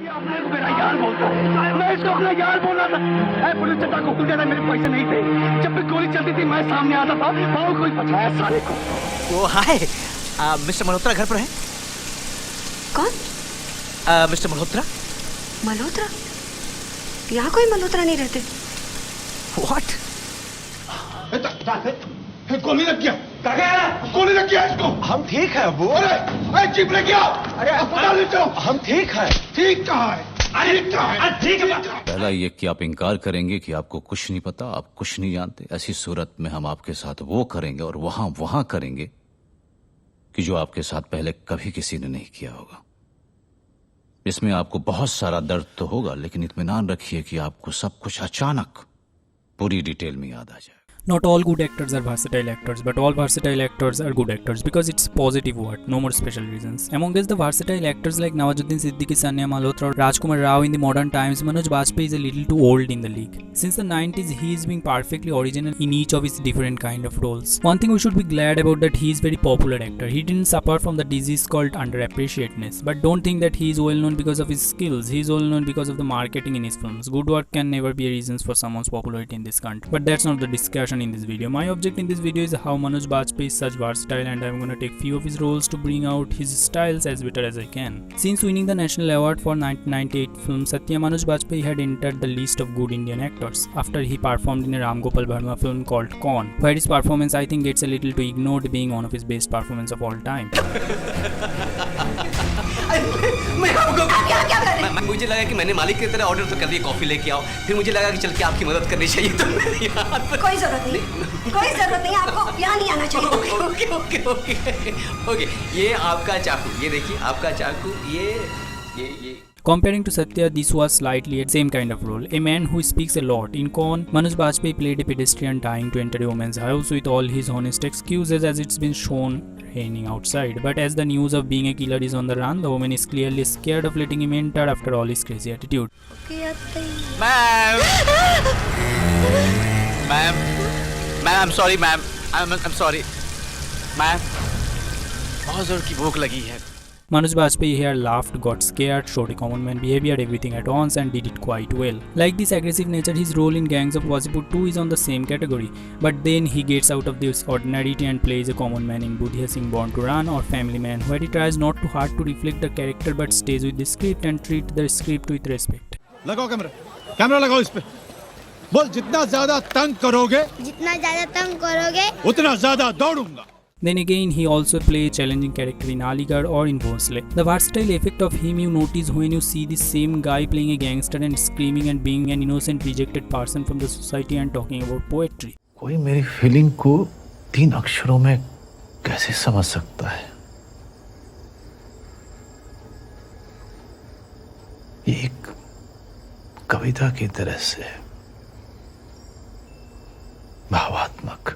आपने को मेरा यार बोलता है, मैं इसको अपना यार बोला था। ऐ पुलिस चटा को खुल गया, मेरे पैसे नहीं थे। जब भी गोली चलती थी मैं सामने आता था, बहुत कोई बचाया साले को। ओ हाय, मिस्टर मल्होत्रा घर पर है? कौन? मिस्टर मल्होत्रा। मल्होत्रा? यहाँ कोई मल्होत्रा नहीं रहते। व्हाट? गोली लग गया, गोली लग गया इसको। हम ठीक है वो। अरे जीप ले गया, अरे अस्पताल ले जाओ। हम ठीक है। ठीक कहाँ है? ठीक कहाँ है? ठीक है। पहला ये कि आप इनकार करेंगे कि आपको कुछ नहीं पता, आप कुछ नहीं जानते। ऐसी सूरत में हम आपके साथ वो करेंगे और वहां करेंगे कि जो आपके साथ पहले कभी किसी ने नहीं किया होगा। इसमें आपको बहुत सारा दर्द तो होगा, लेकिन इत्मीनान रखिए कि आपको सब कुछ अचानक पूरी डिटेल में याद आ जाए। Not all good actors are versatile actors, but all versatile actors are good actors because it's positive word, no more special reasons. Among us, the versatile actors like Nawazuddin Siddiqui, Sanya Malhotra, or Rajkumar Rao in the modern times, Manoj Bajpayee is a little too old in the league. Since the 90s, he is being perfectly original in each of his different kind of roles. One thing we should be glad about that he is very popular actor. He didn't suffer from the disease called underappreciatedness. But don't think that he is well known because of his skills. He is well known because of the marketing in his films. Good work can never be a reason for someone's popularity in this country. But that's not the discussion in this video. My object in this video is how Manoj Bajpayee is such versatile, and I'm gonna take few of his roles to bring out his styles as better as I can. Since winning the National Award for 1998 film Satya, Manoj Bajpayee had entered the list of good Indian actors after he performed in a Ram Gopal Verma film called Kaun, where his performance I think gets a little too ignored, being one of his best performances of all time. मुझे लगा कि मैंने मालिक की तरह order तो कर दिया, कॉफी लेके आओ। फिर मुझे लगा कि चल के आपकी मदद करनी चाहिए, तो मेरे हाथ पर कोई जरूरत नहीं, कोई जरूरत नहीं, आपको यहाँ नहीं आना चाहिए। Okay okay okay okay. ये आपका चाकू, ये देखिए आपका चाकू, ये Comparing to Satya, this was slightly a same kind of role. A man who speaks a lot. In Kaun, Manoj Bajpayee played a pedestrian trying to enter a woman's house with all his honest excuses, as it's been shown raining outside. But as the news of being a killer is on the run, the woman is clearly scared of letting him enter after all his crazy attitude. Ma'am, I'm sorry ma'am, I'm sorry ma'am, बहुत जोर की भूख लगी है। Manoj Bajpayee here laughed, got scared, showed a common man behavior, everything at once, and did it quite well. Like this aggressive nature, his role in Gangs of Wasseypur 2 is on the same category. But then he gets out of this ordinarity and plays a common man in Budhya Singh Born to Run or Family Man, where he tries not too hard to reflect the character but stays with the script and treats the script with respect. लगाओ camera लगाओ इस पे। बोल, जितना ज्यादा तंग करोगे उतना ज्यादा दौड़ूंगा। Then again, he also plays a challenging character in Aligarh or in Bhosle. The versatile effect of him you notice when you see the same guy playing a gangster and screaming and being an innocent rejected person from the society and talking about poetry. कोई मेरी feeling को 3 अक्षरों में कैसे समझ सकता है? ये एक कविता की तरह से भावात्मक।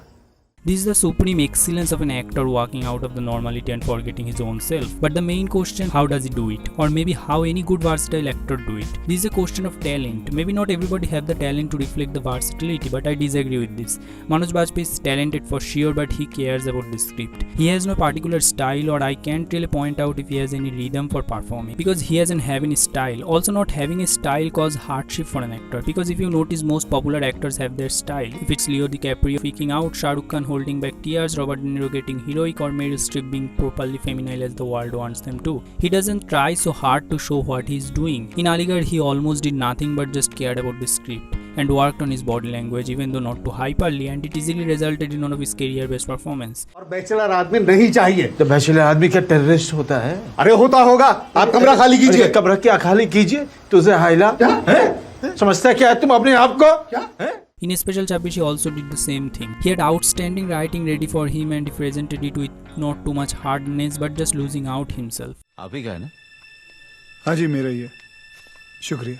This is the supreme excellence of an actor walking out of the normality and forgetting his own self. But the main question, how does he do it? Or maybe how any good versatile actor do it? This is a question of talent. Maybe not everybody have the talent to reflect the versatility, but I disagree with this. Manoj Bajpayee is talented for sure, but he cares about the script. He has no particular style, or I can't really point out if he has any rhythm for performing, because he doesn't have any style. Also, not having a style causes hardship for an actor, because if you notice, most popular actors have their style. If it's Leo DiCaprio freaking out, Shah Rukh Khan holding back tears, Robert De Niro getting heroic, or Meryl Streep being properly feminine as the world wants them to. He doesn't try so hard to show what he's doing. In Aligarh, he almost did nothing but just cared about the script and worked on his body language, even though not too hyperly, and it easily resulted in one of his career best performance. और bachelor आदमी नहीं चाहिए। तो bachelor आदमी क्या terrorist होता है? अरे होता होगा। आप कमरा खाली कीजिए। कमरा क्या खाली कीजिए? तुझे हाइला समझता क्या है तुम अपने आप को? क्या? In a special chapter, he also did the same thing. He had outstanding writing ready for him and he presented it with not too much hardness but just losing out himself. आप ही का है ना? हाँ जी, मेरा ही है। शुक्रिया।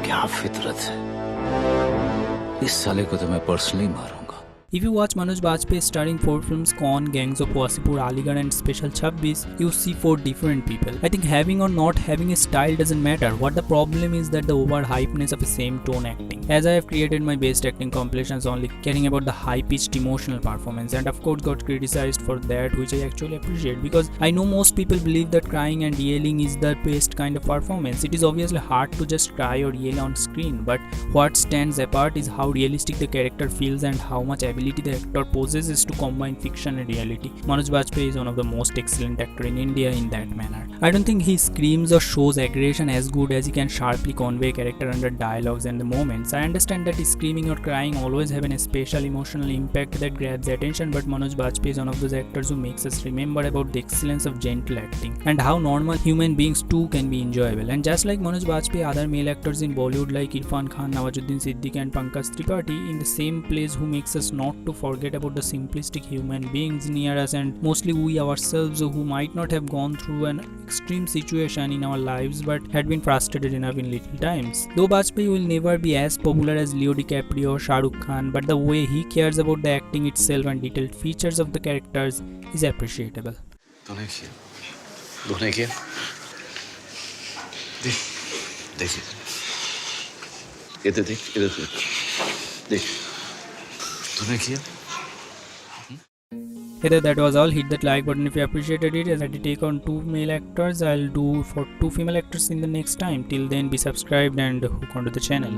क्या फितरत है, इस साले को तो मैं पर्सनली मारूंगा। If you watch Manoj Bajpayee starring 4 films Con, Gangs of Wasseypur, Aligarh and Special 26, you see 4 different people. I think having or not having a style doesn't matter. What the problem is that the overhypeness of the same tone acting. As I have created my best acting compilations only caring about the high-pitched emotional performance, and of course got criticized for that, which I actually appreciate because I know most people believe that crying and yelling is the best kind of performance. It is obviously hard to just cry or yell on screen, but what stands apart is how realistic the character feels and how much ability the actor possesses to combine fiction and reality. Manoj Bajpayee is one of the most excellent actor in India in that manner. I don't think he screams or shows aggression as good as he can sharply convey character under dialogues and the moments. I understand that screaming or crying always have a special emotional impact that grabs attention, but Manoj Bajpayee is one of those actors who makes us remember about the excellence of gentle acting and how normal human beings too can be enjoyable. And just like Manoj Bajpayee, other male actors in Bollywood like Irfan Khan, Nawazuddin Siddiqui and Pankaj Tripathi in the same place who makes us not to forget about the simplistic human beings near us, and mostly we ourselves who might not have gone through an extreme situation in our lives but had been frustrated enough in little times. Though Bajpayee will never be as popular as Leo DiCaprio or Shah Rukh Khan, but the way he cares about the acting itself and detailed features of the characters is appreciable. तूने किया? देखिए इधर देख, इधर देख, तूने किया? Either that was all. Hit that like button if you appreciated it. As I did take on 2 male actors, I'll do for 2 female actors in the next time. Till then, be subscribed and hook onto the channel.